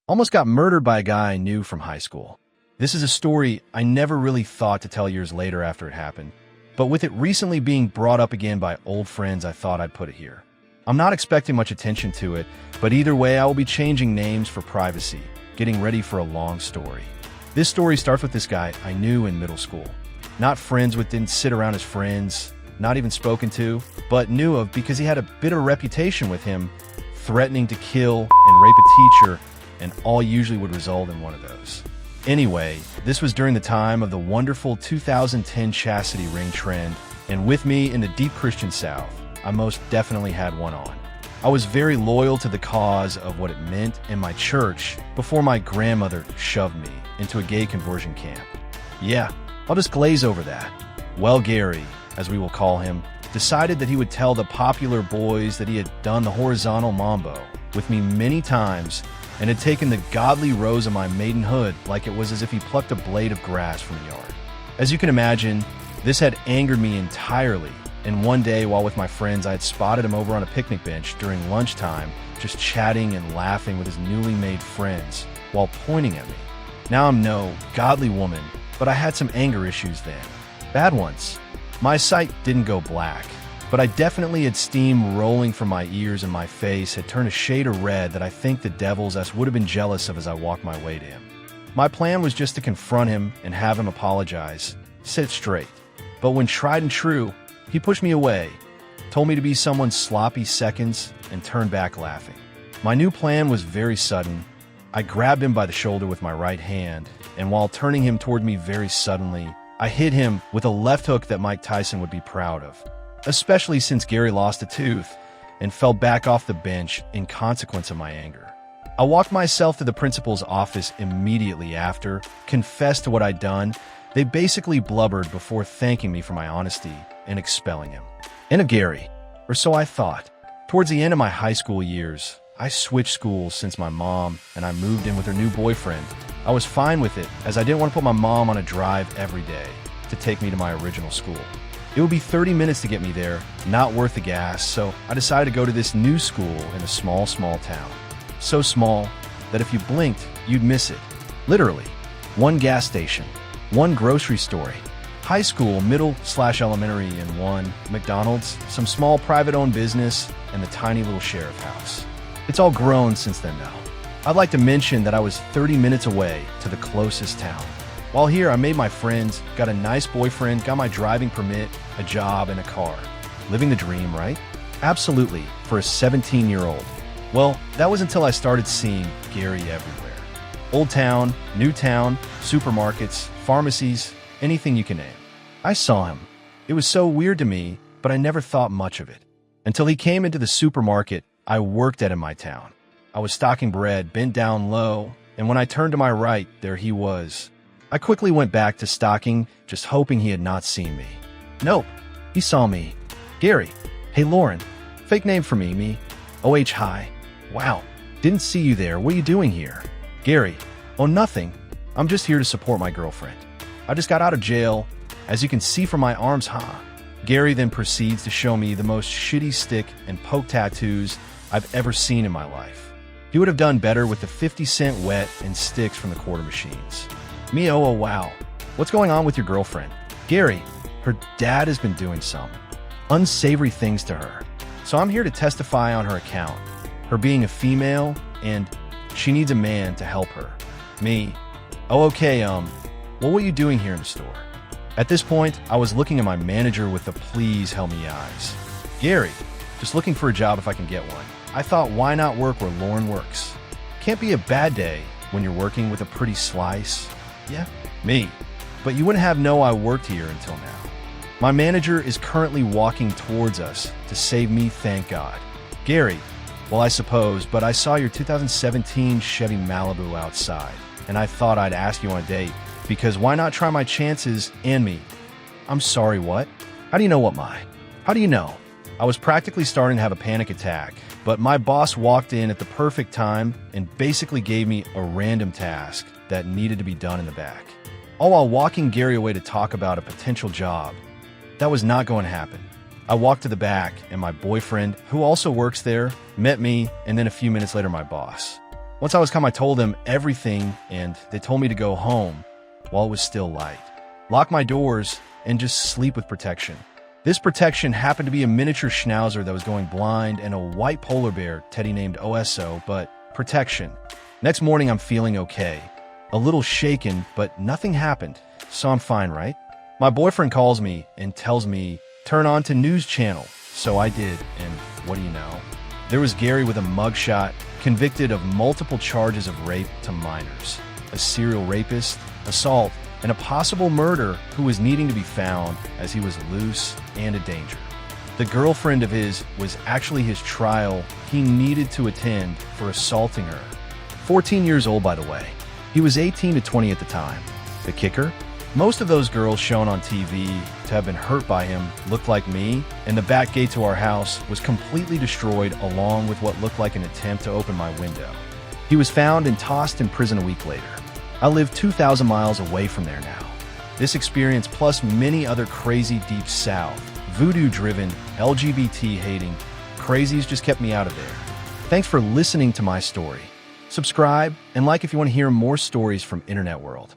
Almost got murdered by a guy I knew from high school. This is a story I never really thought to tell years later after it happened, but with it recently being brought up again by old friends, I thought I'd put it here. I'm not expecting much attention to it, but either way, I will be changing names for privacy, getting ready for a long story. This story starts with this guy I knew in middle school. Not friends with, didn't sit around as friends, not even spoken to, but knew of because he had a bit of a reputation with him, threatening to kill and rape a teacher, and all usually would result in one of those. Anyway, this was during the time of the wonderful 2010 chastity ring trend, and with me in the deep Christian South, I most definitely had one on. I was very loyal to the cause of what it meant in my church before my grandmother shoved me into a gay conversion camp. Yeah, I'll just glaze over that. Well, Gary, as we will call him, decided that he would tell the popular boys that he had done the horizontal mambo with me many times and had taken the godly rose of my maidenhood like it was as if he plucked a blade of grass from the yard. As you can imagine, this had angered me entirely, and one day while with my friends I had spotted him over on a picnic bench during lunchtime, just chatting and laughing with his newly made friends while pointing at me. Now I'm no godly woman, but I had some anger issues then. Bad ones. My sight didn't go black, but I definitely had steam rolling from my ears and my face had turned a shade of red that I think the devils us would have been jealous of as I walked my way to him. My plan was just to confront him and have him apologize, set it straight. But when tried and true, he pushed me away, told me to be someone's sloppy seconds, and turned back laughing. My new plan was very sudden. I grabbed him by the shoulder with my right hand, and while turning him toward me very suddenly, I hit him with a left hook that Mike Tyson would be proud of, especially since Gary lost a tooth and fell back off the bench in consequence of my anger. I walked myself to the principal's office immediately after, confessed to what I'd done. They basically blubbered before thanking me for my honesty and expelling him. And of Gary, or so I thought. Towards the end of my high school years, I switched schools since my mom and I moved in with her new boyfriend. I was fine with it, as I didn't want to put my mom on a drive every day to take me to my original school. It would be 30 minutes to get me there, not worth the gas, so I decided to go to this new school in a small town. So small that if you blinked, you'd miss it. Literally. One gas station, one grocery store, high school, middle/elementary, and one McDonald's, some small private-owned business, and the tiny little sheriff house. It's all grown since then, though. I'd like to mention that I was 30 minutes away to the closest town. While here, I made my friends, got a nice boyfriend, got my driving permit, a job, and a car. Living the dream, right? Absolutely, for a 17-year-old. Well, that was until I started seeing Gary everywhere. Old town, new town, supermarkets, pharmacies, anything you can name. I saw him. It was so weird to me, but I never thought much of it. Until he came into the supermarket I worked at in my town. I was stocking bread, bent down low, and when I turned to my right, there he was. I quickly went back to stocking, just hoping he had not seen me. Nope, he saw me. Gary. Hey, Lauren. Fake name for me. OH hi. Wow, didn't see you there. What are you doing here? Gary. Oh, nothing. I'm just here to support my girlfriend. I just got out of jail, as you can see from my arms, huh? Gary then proceeds to show me the most shitty stick and poke tattoos I've ever seen in my life. He would have done better with the 50-cent wet and sticks from the quarter machines. Me, oh wow. What's going on with your girlfriend? Gary, her dad has been doing some unsavory things to her. So I'm here to testify on her account. Her being a female, and she needs a man to help her. Me, oh okay, well, what are you doing here in the store? At this point, I was looking at my manager with the please help me eyes. Gary, just looking for a job if I can get one. I thought, why not work where Lauren works? Can't be a bad day when you're working with a pretty slice. Yeah, me. But you wouldn't have known I worked here until now. My manager is currently walking towards us to save me, thank God. Gary, well, I suppose, but I saw your 2017 Chevy Malibu outside, and I thought I'd ask you on a date, because why not try my chances and me? I'm sorry, what? How do you know what my? How do you know? I was practically starting to have a panic attack, but my boss walked in at the perfect time and basically gave me a random task that needed to be done in the back. All while walking Gary away to talk about a potential job. That was not going to happen. I walked to the back, and my boyfriend, who also works there, met me, and then a few minutes later my boss. Once I was calm, I told them everything, and they told me to go home while it was still light, lock my doors, and just sleep with protection. This protection happened to be a miniature schnauzer that was going blind and a white polar bear Teddy named OSO, but protection. Next morning, I'm feeling okay. A little shaken, but nothing happened, so I'm fine, right? My boyfriend calls me and tells me, turn on to news channel. So I did, and what do you know? There was Gary with a mugshot, convicted of multiple charges of rape to minors, a serial rapist, assault, and a possible murder who was needing to be found as he was loose and a danger. The girlfriend of his was actually his trial he needed to attend for assaulting her. 14 years old, by the way. He was 18 to 20 at the time. The kicker? Most of those girls shown on TV to have been hurt by him looked like me, and the back gate to our house was completely destroyed along with what looked like an attempt to open my window. He was found and tossed in prison a week later. I live 2,000 miles away from there now. This experience, plus many other crazy deep south, voodoo-driven, LGBT-hating crazies just kept me out of there. Thanks for listening to my story. Subscribe and like if you want to hear more stories from Internet World.